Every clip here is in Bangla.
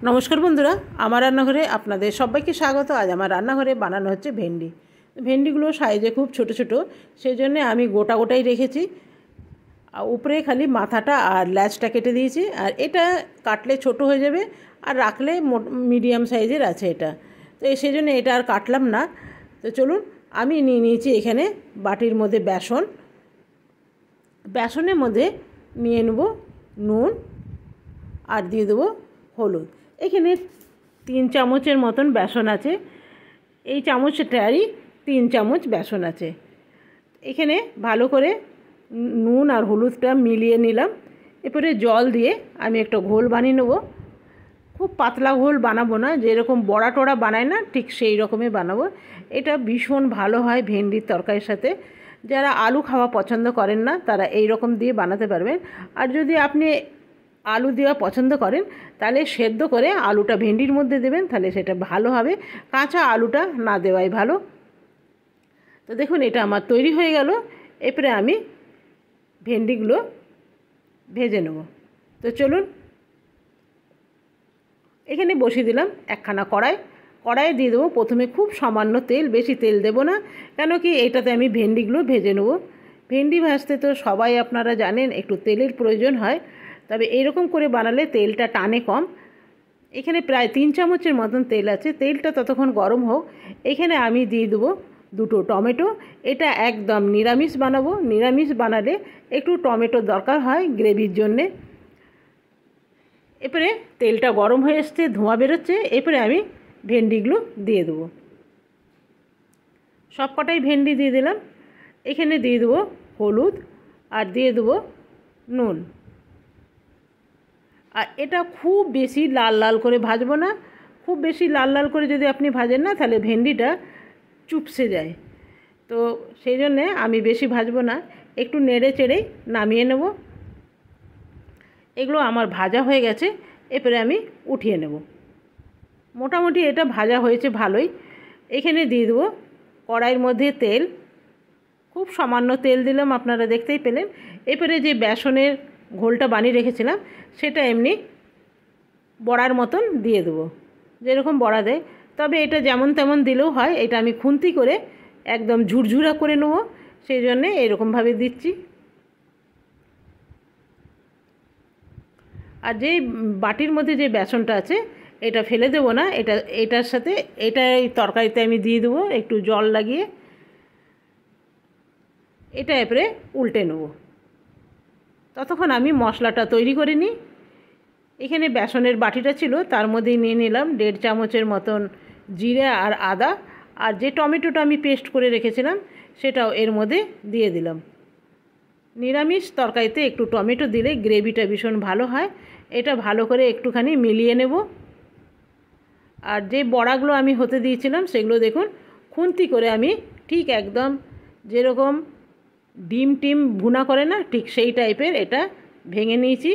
নমস্কার বন্ধুরা, আমার রান্নাঘরে আপনাদের সবাইকে স্বাগত। আজ আমার রান্নাঘরে বানানো হচ্ছে ভেন্ডি। ভেন্ডিগুলো সাইজে খুব ছোট ছোট, সেই জন্য আমি গোটা গোটাই রেখেছি। উপরে খালি মাথাটা আর ল্যাজটা কেটে দিয়েছি। আর এটা কাটলে ছোট হয়ে যাবে, আর রাখলে মিডিয়াম সাইজের আছে এটা। তো সেই জন্য এটা আর কাটলাম না। তো চলুন, আমি নিয়ে নিয়েছি এখানে বাটির মধ্যে বেসনের মধ্যে নিয়ে নেব নুন আর দিয়ে দেবো হলুদ। এখানে 3 চামচের মতন বেসন আছে। এই চামচটারই 3 চামচ বেসন আছে। এখানে ভালো করে নুন আর হলুদটা মিলিয়ে নিলাম। এরপরে জল দিয়ে আমি একটা ঘোল বানিয়ে নেব। খুব পাতলা ঘোল বানাবো না, যেরকম বড়া টড়া বানায় না ঠিক সেই রকমই বানাবো। এটা ভীষণ ভালো হয় ভেন্ডির তরকারির সাথে। যারা আলু খাওয়া পছন্দ করেন না তারা এই রকম দিয়ে বানাতে পারবেন। আর যদি আপনি আলু দেওয়া পছন্দ করেন তাহলে সেদ্ধ করে আলুটা ভেন্ডির মধ্যে দেবেন, তাহলে সেটা ভালো হবে। কাঁচা আলুটা না দেওয়াই ভালো। তো দেখুন, এটা আমার তৈরি হয়ে গেল। এরপরে আমি ভেন্ডিগুলো ভেজে নেব। তো চলুন, এখানে বসিয়ে দিলাম একখানা কড়াইয়ে দিয়ে দেবো প্রথমে খুব সামান্য তেল, বেশি তেল দেবো না, কেন কি এটাতে আমি ভেন্ডিগুলো ভেজে নেব। ভেন্ডি ভাজতে তো সবাই আপনারা জানেন একটু তেলের প্রয়োজন হয়, তবে এরকম করে বানালে তেলটা টানে কম। এখানে প্রায় 3 চামচের মতন তেল আছে। তেলটা ততক্ষণ গরম হোক। এখানে আমি দিয়ে দেবো 2টো টমেটো। এটা একদম নিরামিষ বানাবো। নিরামিষ বানালে একটু টমেটো দরকার হয় গ্রেভির জন্যে। এরপরে তেলটা গরম হয়ে এসছে, ধোঁয়া বেরোচ্ছে। এরপরে আমি ভেন্ডিগুলো দিয়ে দেবো। সব কটাই ভেন্ডি দিয়ে দিলাম। এখানে দিয়ে দেবো হলুদ আর দিয়ে দেবো নুন। আর এটা খুব বেশি লাল লাল করে ভাজবো না। খুব বেশি লাল লাল করে যদি আপনি ভাজেন না তাহলে ভেন্ডিটা চুপসে যায়। তো সেই জন্যে আমি বেশি ভাজবো না, একটু নেড়ে চেড়েই নামিয়ে নেব। এগুলো আমার ভাজা হয়ে গেছে। এরপরে আমি উঠিয়ে নেব। মোটামুটি এটা ভাজা হয়েছে ভালোই। এখানে দিয়ে দেবো কড়াইয়ের মধ্যে তেল। খুব সামান্য তেল দিলাম, আপনারা দেখতেই পেলেন। এরপরে যে বেসনের ঘোলটা বানিয়ে রেখেছিলাম সেটা এমনি বড়ার মতন দিয়ে দেবো, যেরকম বড়া দেয়। তবে এটা যেমন তেমন দিলেও হয়, এটা আমি খুন্তি করে একদম ঝুরঝুরা করে নেব, সেই জন্যে এরকমভাবে দিচ্ছি। আর যে বাটির মধ্যে যে বেসনটা আছে এটা ফেলে দেবো না। এটার সাথে এই তরকারিতে আমি দিয়ে দেবো একটু জল লাগিয়ে। এটা এরপরে উল্টে নেব। ততক্ষণ আমি মশলাটা তৈরি করে নিই। এখানে বেসনের বাটিটা ছিল, তার মধ্যেই নিয়ে নিলাম 1.5 চামচের মতন জিরে আর আদা। আর যে টমেটোটা আমি পেস্ট করে রেখেছিলাম সেটাও এর মধ্যে দিয়ে দিলাম। নিরামিষ তরকারিতে একটু টমেটো দিলে গ্রেভিটা ভীষণ ভালো হয়। এটা ভালো করে একটুখানি মিলিয়ে নেব। আর যে বড়াগুলো আমি হতে দিয়েছিলাম সেগুলো দেখুন খুন্তি করে আমি ঠিক একদম যেরকম ডিম ভুনা করে না ঠিক সেই টাইপের এটা ভেঙে নিয়েছি।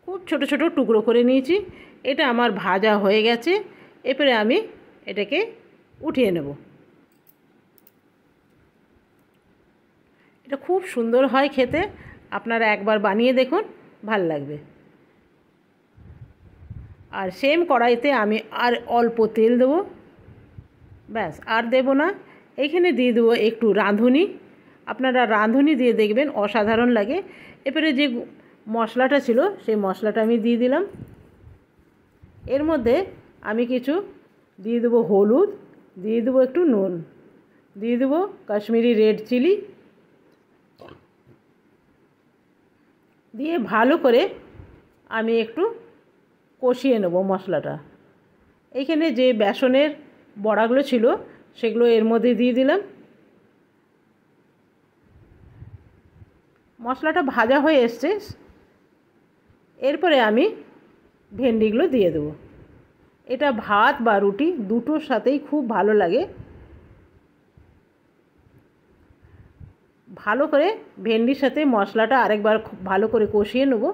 খুব ছোট ছোট টুকরো করে নিয়েছি। এটা আমার ভাজা হয়ে গেছে। এরপরে আমি এটাকে উঠিয়ে নেব। এটা খুব সুন্দর হয় খেতে, আপনারা একবার বানিয়ে দেখুন, ভাল লাগবে। আর সেম কড়াইতে আমি আর অল্প তেল দেবো, ব্যাস, আর দেব না। এখানে দিয়ে দেবো একটু রাঁধুনি। আপনারা রাঁধুনি দিয়ে দেখবেন অসাধারণ লাগে। এরপরে যে মশলাটা ছিল সেই মশলাটা আমি দিয়ে দিলাম। এর মধ্যে আমি কিছু দিয়ে দেবো হলুদ, দিয়ে দেবো একটু নুন, দিয়ে দেবো কাশ্মীরি রেড চিলি, দিয়ে ভালো করে আমি একটু কষিয়ে নেব মশলাটা। এইখানে যে বেসনের বড়াগুলো ছিল সেগুলো এর মধ্যে দিয়ে দিলাম। মশলাটা ভাজা হয়ে এসছে। এরপরে আমি ভেন্ডিগুলো দিয়ে দেবো। এটা ভাত বা রুটি দুটোর সাথেই খুব ভালো লাগে। ভালো করে ভেন্ডির সাথে মশলাটা আরেকবার খুব ভালো করে কষিয়ে নেব।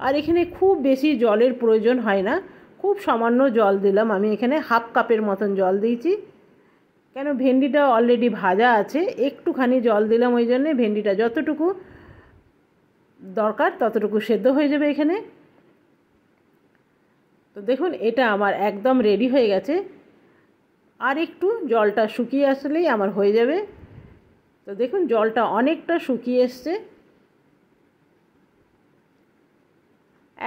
আর এখানে খুব বেশি জলের প্রয়োজন হয় না, খুব সামান্য জল দিলাম। আমি এখানে 1/2 কাপের মতন জল দিয়েছি, কেন ভেন্ডিটা অলরেডি ভাজা আছে। একটুখানি জল দিলাম, ওই জন্যে ভেন্ডিটা যতটুকু দরকার ততটুকু সেদ্ধ হয়ে যাবে এখানে। তো দেখুন এটা আমার একদম রেডি হয়ে গেছে। আর একটু জলটা শুকিয়ে আসলেই আমার হয়ে যাবে। তো দেখুন জলটা অনেকটা শুকিয়ে এসছে,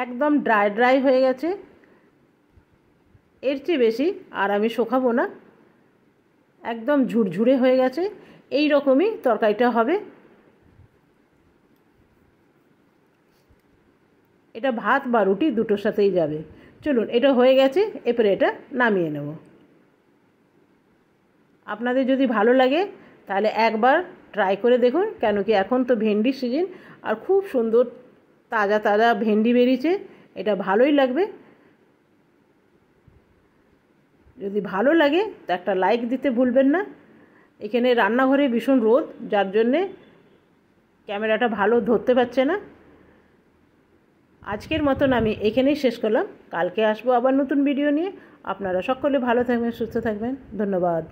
একদম ড্রাই ড্রাই হয়ে গেছে। এর চেয়ে বেশি আর আমি শুকাবো না, একদম ঝুরঝুরে হয়ে গেছে। এই রকমই তরকারিটা হবে। এটা ভাত বা রুটি দুটোর সাথেই যাবে। চলুন, এটা হয়ে গেছে, এরপরে এটা নামিয়ে নেব। আপনাদের যদি ভালো লাগে তাহলে একবার ট্রাই করে দেখুন, কেন কি এখন তো ভেন্ডির সিজন আর খুব সুন্দর তাজা তাজা ভেন্ডি বেরিয়েছে, এটা ভালোই লাগবে। যদি ভালো লাগে তো একটা লাইক দিতে ভুলবেন না। এখানে রান্নাঘরে ভীষণ রোদ, যার জন্যে ক্যামেরাটা ভালো ধরতে পারছে না। আজকের মতন আমি এখানেই শেষ করলাম। কালকে আসবো আবার নতুন ভিডিও নিয়ে। আপনারা সকলে ভালো থাকবেন, সুস্থ থাকবেন। ধন্যবাদ।